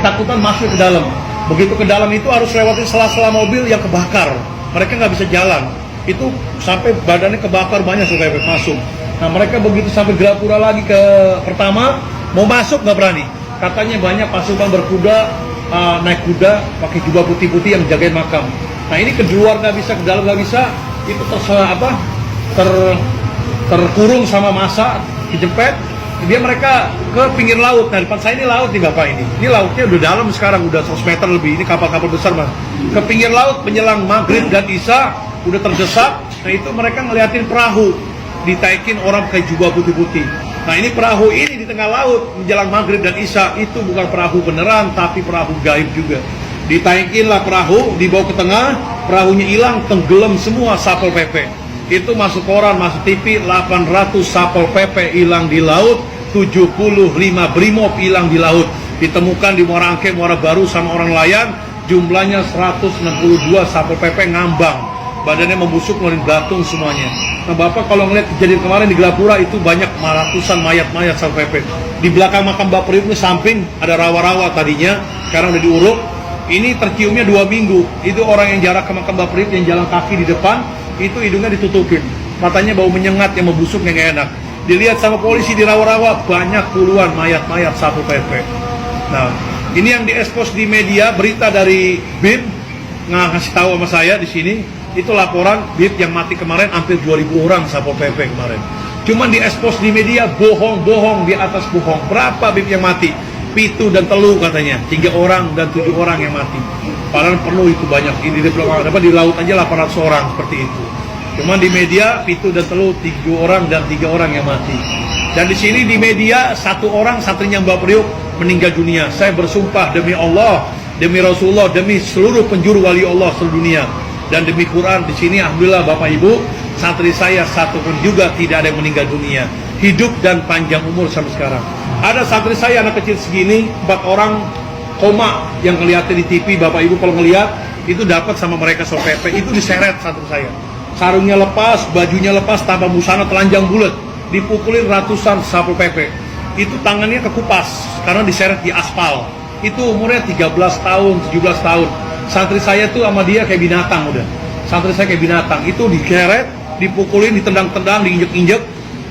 ketakutan masuk ke dalam. Begitu ke dalam itu harus lewatin sela-sela mobil yang kebakar. Mereka nggak bisa jalan. Itu sampai badannya kebakar banyak supaya masuk. Nah mereka begitu sampai Gelapura lagi ke pertama, mau masuk nggak berani. Katanya banyak pasukan berkuda, naik kuda, pakai jubah putih-putih yang jagain makam. Nah ini ke luar nggak bisa, ke dalam nggak bisa. Itu terkurung sama massa, kejepit. Dia mereka ke pinggir laut. Nah depan saya ini laut nih Bapak ini. Ini lautnya udah dalam sekarang, udah 100 meter lebih. Ini kapal-kapal besar Mas. Ke pinggir laut menjelang maghrib dan isya udah terdesak. Nah itu mereka ngeliatin perahu ditaikin orang pakai jubah putih-putih. Nah ini perahu ini di tengah laut menjelang maghrib dan isya. Itu bukan perahu beneran tapi perahu gaib juga. Ditaikin lah perahu, dibawa ke tengah, perahunya hilang, tenggelam semua Satpol PP. Itu masuk koran, masuk TV, 800 Satpol PP hilang di laut, 75 brimob hilang di laut. Ditemukan di Muara Angke, Muara Baru sama orang nelayan, jumlahnya 162 Satpol PP ngambang. Badannya membusuk, ngeluarin belatung semuanya. Nah Bapak kalau ngeliat kejadian kemarin di Gelapura itu banyak ratusan mayat-mayat Satpol PP. Di belakang makam Mbak Priok ini samping ada rawa-rawa tadinya, sekarang udah diuruk. Ini terciumnya 2 minggu. Itu orang yang jarak ke makam Mbak Priok yang jalan kaki di depan, itu hidungnya ditutupin, matanya bau menyengat yang membusuk yang gak enak. Dilihat sama polisi di rawa-rawa banyak puluhan mayat-mayat Satpol PP. Nah, ini yang diekspos di media, berita dari BIM ngasih tahu sama saya di sini. Itu laporan BIM yang mati kemarin hampir 2.000 orang Satpol PP kemarin. Cuman diekspos di media bohong-bohong di atas bohong. Berapa BIM yang mati? Pitu dan telu katanya, 3 orang dan 7 orang yang mati. Padahal perlu itu banyak. Ini di laut aja 800 orang seperti itu. Cuman di media pitu dan telu 3 orang dan 3 orang yang mati. Dan di sini di media 1 orang satrinya Mbak Priok meninggal dunia. Saya bersumpah demi Allah, demi Rasulullah, demi seluruh penjuru wali Allah seluruh dunia, dan demi Quran di sini alhamdulillah Bapak Ibu, santri saya 1 pun juga tidak ada yang meninggal dunia. Hidup dan panjang umur sampai sekarang. Ada santri saya anak kecil segini, 4 orang koma yang ngeliatnya di TV. Bapak Ibu kalau ngeliat itu dapat sama mereka Satpol PP, itu diseret santri saya. Sarungnya lepas, bajunya lepas, tanpa busana telanjang bulat, dipukulin ratusan Satpol PP. Itu tangannya kekupas karena diseret di aspal. Itu umurnya 13 tahun, 17 tahun. Santri saya tuh sama dia kayak binatang udah. Santri saya kayak binatang. Itu diseret, dipukulin, ditendang-tendang, diinjek-injek.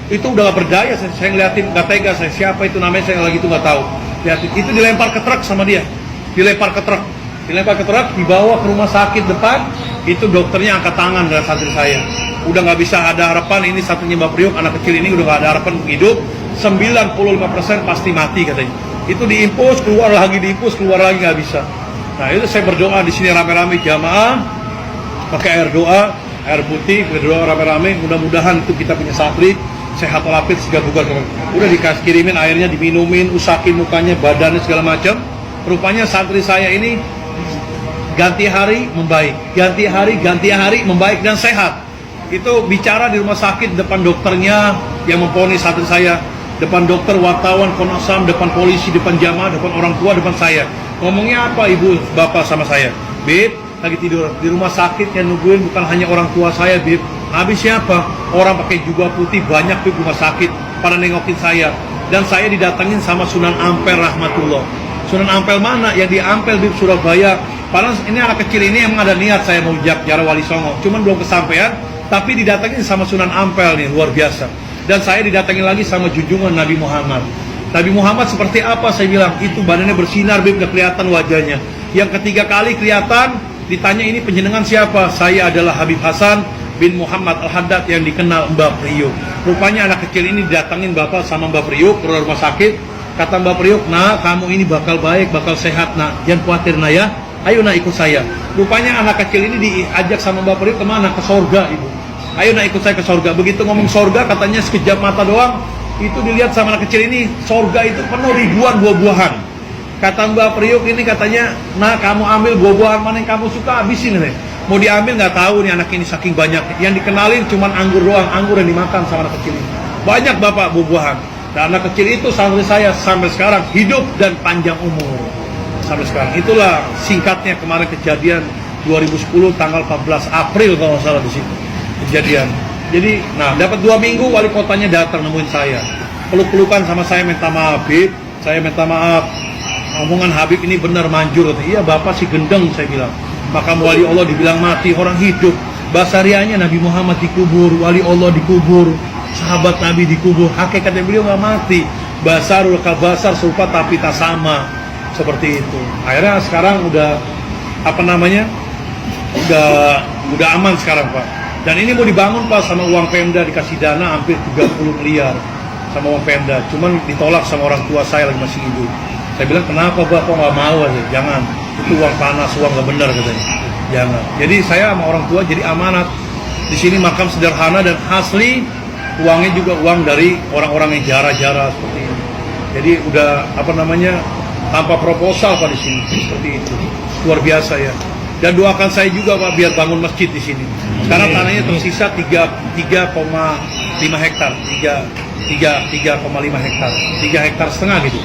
Itu udah gak berdaya, saya ngeliatin, gak tega saya, siapa itu namanya saya lagi itu gak tahu. Lihatin, itu dilempar ke truk sama dia, dilempar ke truk, dibawa ke rumah sakit depan. Itu dokternya angkat tangan dari santri saya, udah gak bisa ada harapan. Ini satunya Mbak Priok, anak kecil ini udah gak ada harapan hidup, 95% pasti mati katanya. Itu diimpus, keluar lagi, diimpus, keluar lagi, gak bisa. Nah itu saya berdoa di sini rame-rame jamaah, pakai air doa, air putih, berdoa rame-rame, mudah-mudahan itu kita punya santri sehat walafiat segala bugar. Udah dikasih kirimin airnya, diminumin, usakin mukanya, badannya segala macam. Rupanya santri saya ini ganti hari membaik, ganti hari membaik dan sehat. Itu bicara di rumah sakit depan dokternya yang memponis santri saya, depan dokter, wartawan, Komnas HAM, depan polisi, depan jamaah, depan orang tua, depan saya. Ngomongnya apa ibu bapak sama saya? Bib, lagi tidur di rumah sakit yang nungguin bukan hanya orang tua saya Bib. Habis siapa? Orang pakai jubah putih banyak di rumah sakit pada nengokin saya. Dan saya didatengin sama Sunan Ampel rahmatullah. Sunan Ampel mana? Yang di Ampel di Surabaya. Padahal ini anak kecil ini emang ada niat saya mau ziarah Wali Songo, cuman belum kesampaian. Tapi didatengin sama Sunan Ampel nih, luar biasa. Dan saya didatengin lagi sama junjungan Nabi Muhammad. Nabi Muhammad seperti apa? Saya bilang itu badannya bersinar, Bib, gak kelihatan wajahnya. Yang ketiga kali kelihatan, ditanya ini penjenengan siapa? Saya adalah Habib Hasan bin Muhammad Al-Haddad yang dikenal Mbak Priok. Rupanya anak kecil ini didatengin bapak sama Mbak Priok ke rumah sakit. Kata Mbak Priok, nah kamu ini bakal baik, bakal sehat nak, jangan khawatir nak ya. Ayo nak ikut saya. Rupanya anak kecil ini diajak sama Mbak Priok kemana? Ke sorga ibu. Ayo nak ikut saya ke sorga. Begitu ngomong sorga katanya sekejap mata doang, itu dilihat sama anak kecil ini, sorga itu penuh ribuan buah-buahan. Kata Mbak Priok ini katanya, nah kamu ambil buah-buahan mana yang kamu suka, habisin nih. Mau diambil nggak tahu nih anak ini saking banyak. Yang dikenalin cuman anggur doang, anggur yang dimakan sama anak kecil ini. Banyak bapak buah-buahan. Dan anak kecil itu santri saya sampai sekarang hidup dan panjang umur. Sampai sekarang. Itulah singkatnya kemarin kejadian 2010 tanggal 14 April kalau nggak salah di situ kejadian. Jadi, nah dapat 2 minggu wali kotanya datang nemuin saya. Peluk-pelukan sama saya minta maaf, Bib. Saya minta maaf. omongan Habib ini benar manjur. Iya bapak si gendeng, saya bilang. Makam wali Allah dibilang mati, orang hidup. Basarianya Nabi Muhammad dikubur, wali Allah dikubur, sahabat Nabi dikubur. Hakikatnya beliau nggak mati. Basarul kabasar serupa tapi tak sama, seperti itu. Akhirnya sekarang udah apa namanya? Udah aman sekarang Pak. Dan ini mau dibangun Pak sama uang Pemda, dikasih dana hampir 30 miliar sama uang Pemda. Cuman ditolak sama orang tua saya lagi masih hidup. Saya bilang kenapa Bapak nggak mau aja? Jangan, itu uang panas, uang nggak benar katanya. Jangan. Jadi saya sama orang tua jadi amanat. Di sini makam sederhana dan asli, uangnya juga uang dari orang-orang yang jara-jara seperti ini. Jadi udah apa namanya tanpa proposal Pak di sini seperti itu. Luar biasa ya. Dan doakan saya juga Pak biar bangun masjid di sini. Sekarang tanahnya tersisa 3,5 hektar, 3,5 hektar, 3 hektar setengah gitu.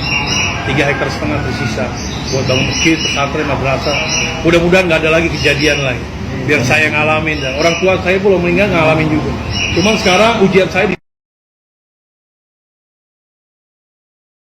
3 hektar setengah tersisa buat bangun masjid, pesantren, madrasah. Mudah-mudahan nggak ada lagi kejadian lagi. Biar saya ngalamin dan orang tua saya belum meninggal ngalamin juga. Cuman sekarang ujian saya di